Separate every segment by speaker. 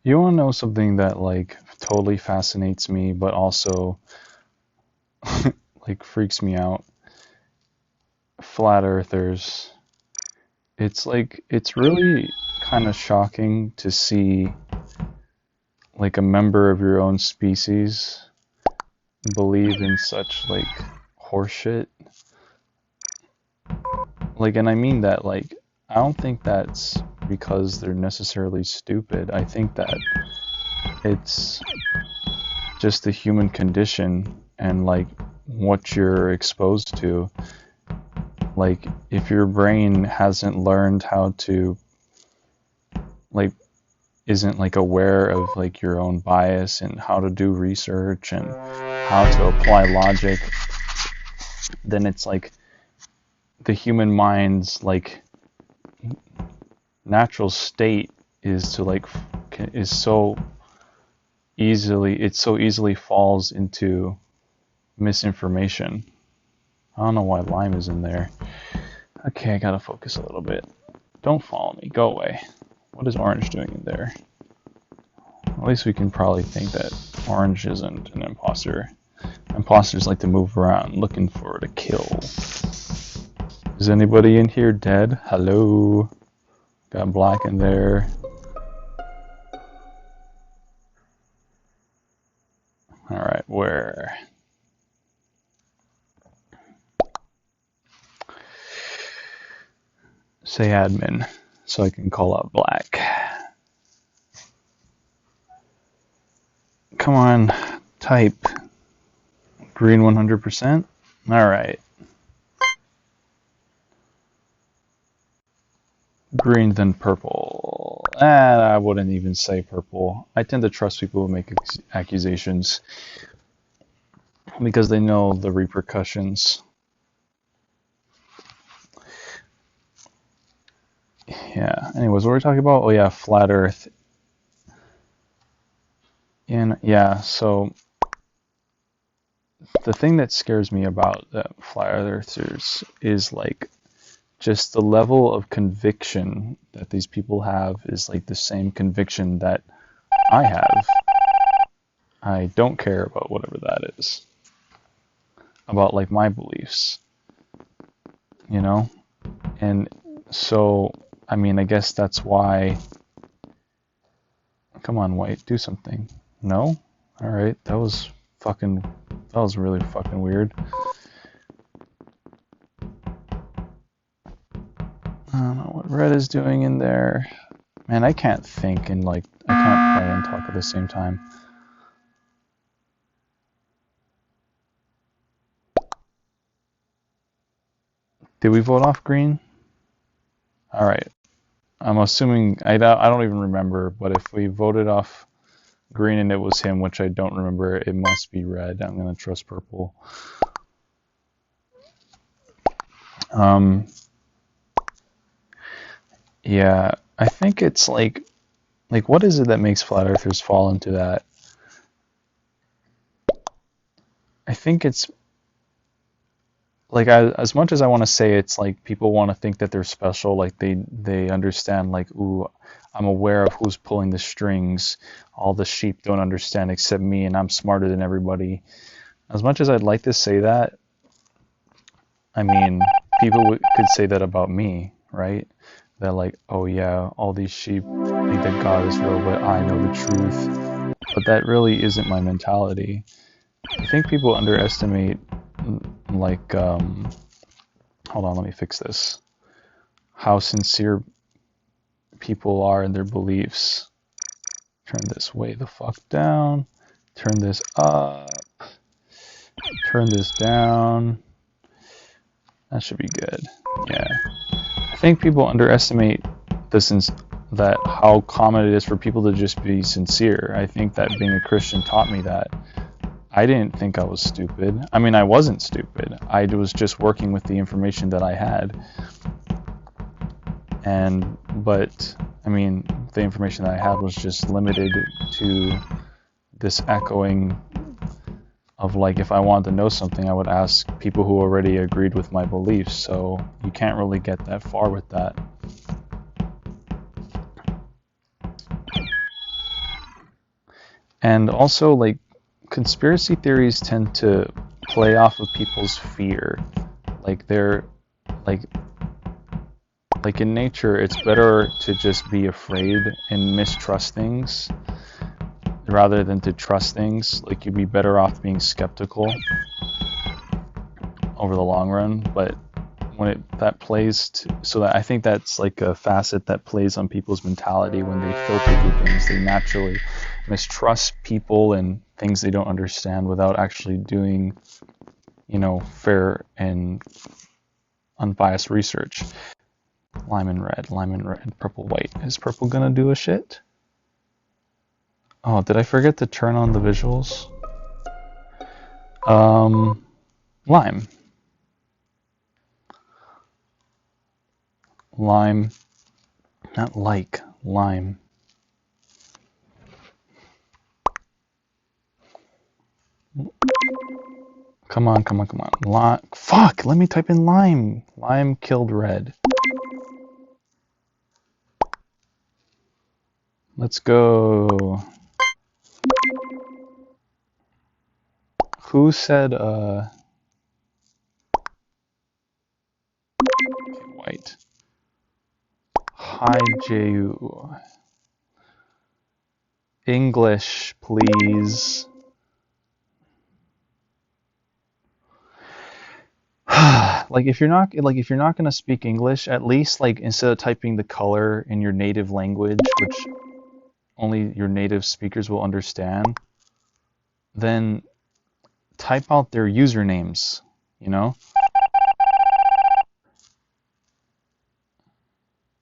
Speaker 1: You want to know something that like totally fascinates me, but also like freaks me out? Flat earthers. It's like it's really kind of shocking to see like a member of your own species believe in such like horseshit. Like, and I mean that like I don't think that's because they're necessarily stupid. I think that it's just the human condition and like what you're exposed to. Like, if your brain hasn't learned how to like isn't like aware of like your own bias and how to do research and how to apply logic, then it's like the human mind's like natural state is to like is so easily it so easily falls into misinformation. I don't know why lime is in there. Okay, I gotta focus a little bit. Don't follow me. Go away. What is orange doing in there? At least we can probably think that orange isn't an imposter. Imposters like to move around looking for the kill. Is anybody in here dead? Hello? Got black in there. Alright, where? Say admin so I can call out black. Come on, type. Green 100%? Alright. Green then purple. I wouldn't even say purple. I tend to trust people who make accusations because they know the repercussions. Yeah, anyways, what were we talking about? Oh yeah, flat earth. And yeah, so the thing that scares me about the flat earthers is like just the level of conviction that these people have is like the same conviction that I have. I don't care about whatever that is. About like my beliefs. You know? And so, I mean, I guess that's why. Come on, White, do something. No? Alright, that was really fucking weird. I don't know what red is doing in there. Man, I can't think and like, I can't play and talk at the same time. Did we vote off green? Alright. I'm assuming, I don't even remember, but if we voted off green and it was him, which I don't remember, it must be red. I'm gonna trust purple. Yeah, I think it's like what is it that makes flat earthers fall into that? I think it's like as much as I want to say it's like people want to think that they're special, like they understand like, ooh, I'm aware of who's pulling the strings. All the sheep don't understand except me, and I'm smarter than everybody. As much as I'd like to say that, I mean, people could say that about me, right? That like, oh yeah, all these sheep think that God is real, but I know the truth. But that really isn't my mentality. I think people underestimate, like, hold on, let me fix this. How sincere people are in their beliefs. Turn this way the fuck down. Turn this up. Turn this down. That should be good. Yeah. I think people underestimate that how common it is for people to just be sincere. I think that being a Christian taught me that. I didn't think I was stupid. I mean, I wasn't stupid. I was just working with the information that I had. But I mean, the information that I had was just limited to this echoing of like, if I wanted to know something, I would ask people who already agreed with my beliefs. So you can't really get that far with that. And also, like, conspiracy theories tend to play off of people's fear. Like, they're like in nature, it's better to just be afraid and mistrust things rather than to trust things. Like, you'd be better off being skeptical over the long run. But when that plays so that I think that's like a facet that plays on people's mentality. When they filter through things, they naturally mistrust people and things they don't understand without actually doing, fair and unbiased research. Lime and red, purple, white. Is purple gonna do a shit? Oh, did I forget to turn on the visuals? Lime. Lime. Not like, lime. Come on. Fuck, let me type in lime. Lime killed red. Let's go. Who said, white. Hi, Ju. English, please. Like if you're not gonna speak English, at least like instead of typing the color in your native language, which only your native speakers will understand, then type out their usernames,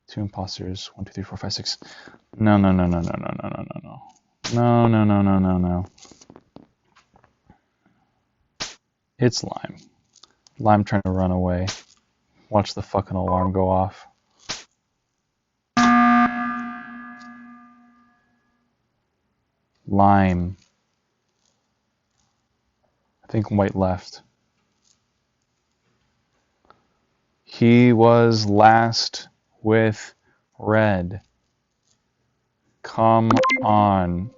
Speaker 1: Two imposters, 1, 2, 3, 4, 5, 6. No. It's Lime. Lime trying to run away. Watch the fucking alarm go off. Lime. I think white left. He was last with red. Come on.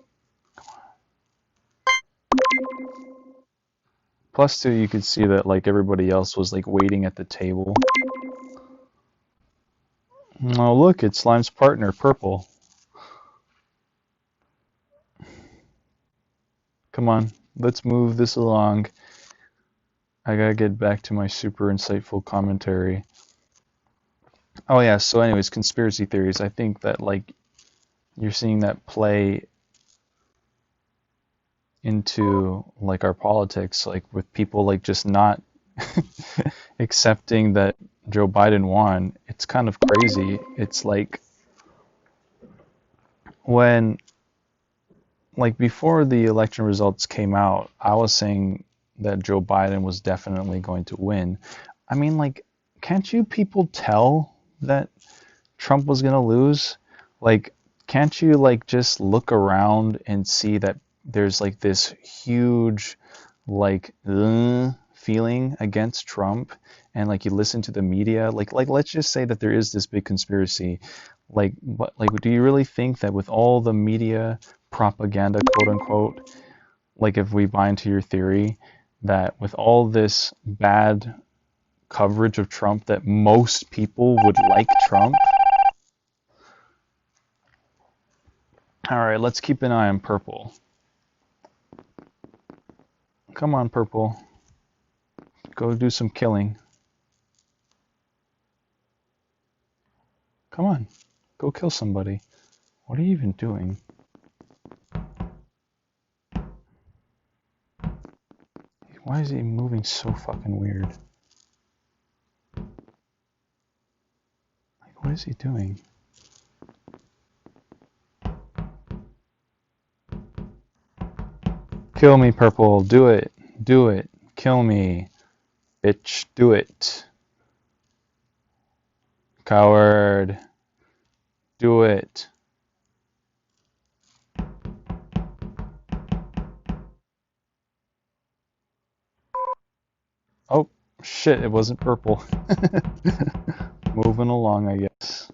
Speaker 1: Plus two, you could see that like everybody else was like waiting at the table. Oh look, it's Slime's partner, purple. Come on, let's move this along. I gotta get back to my super insightful commentary. Oh yeah, so anyways, conspiracy theories. I think that like you're seeing that play into like our politics, like with people like just not accepting that Joe Biden won. It's kind of crazy. It's like when like before the election results came out, I was saying that Joe Biden was definitely going to win. I mean, like, can't you people tell that Trump was going to lose? Like, can't you like just look around and see that there's like this huge like feeling against Trump, and like you listen to the media, like let's just say that there is this big conspiracy. Like, what, like, do you really think that with all the media propaganda, quote unquote, like if we buy into your theory, that with all this bad coverage of Trump, that most people would like Trump? All right, let's keep an eye on purple. Come on, purple. Go do some killing. Come on. Go kill somebody. What are you even doing? Why is he moving so fucking weird? Like, what is he doing? Kill me, purple. Do it. Do it. Kill me. Bitch, do it. Coward. Do it. Oh, shit, it wasn't purple. Moving along, I guess.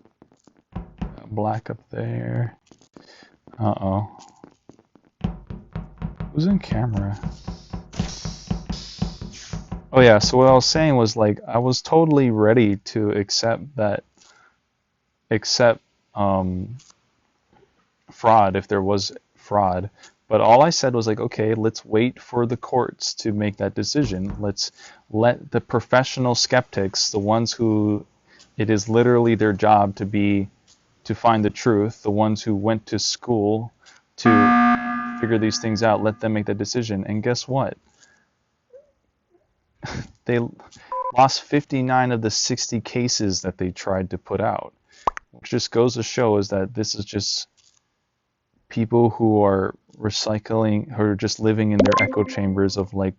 Speaker 1: Black up there. Uh-oh. Who's in camera? Oh yeah, so what I was saying was like I was totally ready to accept fraud if there was fraud. But all I said was like, okay, let's wait for the courts to make that decision. Let's let the professional skeptics, the ones who it is literally their job to find the truth, the ones who went to school to figure these things out, let them make that decision. And guess what? They lost 59 of the 60 cases that they tried to put out, which just goes to show is that this is just people who are recycling, who are just living in their echo chambers of like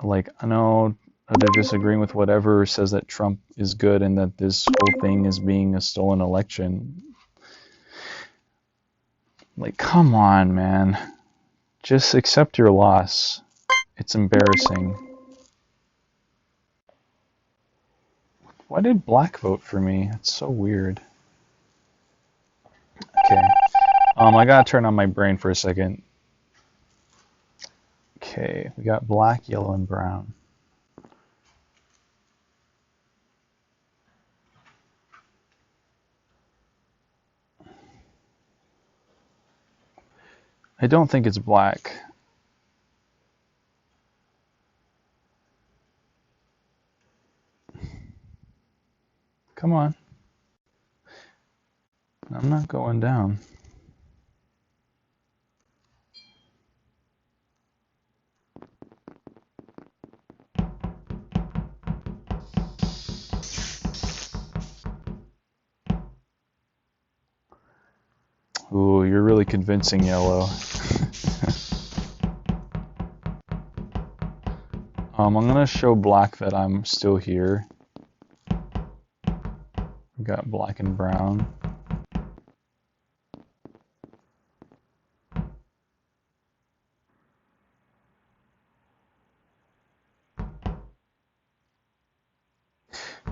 Speaker 1: I know they're disagreeing with whatever says that Trump is good and that this whole thing is being a stolen election. Like, come on, man. Just accept your loss. It's embarrassing. Why did Black vote for me? It's so weird. Okay. I gotta turn on my brain for a second. Okay, we got black, yellow, and brown. I don't think it's black. Come on. I'm not going down. Ooh, you're really convincing, yellow. I'm gonna show black that I'm still here. We got black and brown.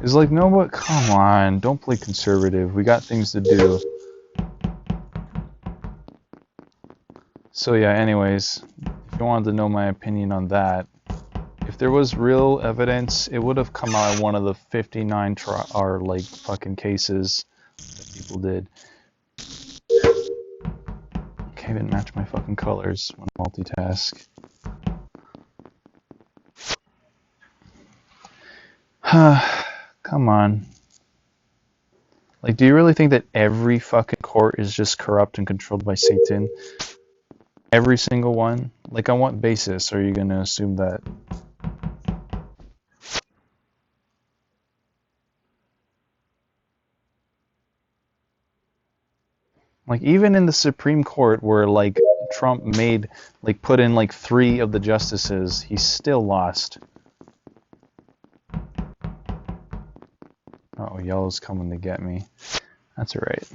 Speaker 1: It's like, no, but come on, don't play conservative. We got things to do. So yeah, anyways, if you wanted to know my opinion on that, if there was real evidence, it would have come out in one of the 59 like fucking cases that people did. Can't even match my fucking colors when I multitask. Come on. Like, do you really think that every fucking court is just corrupt and controlled by Satan? Every single one? Like, on what basis are you gonna assume that? Like, even in the Supreme Court where, like, Trump put in, like, 3 of the justices, he still lost. Oh, yellow's coming to get me. That's alright.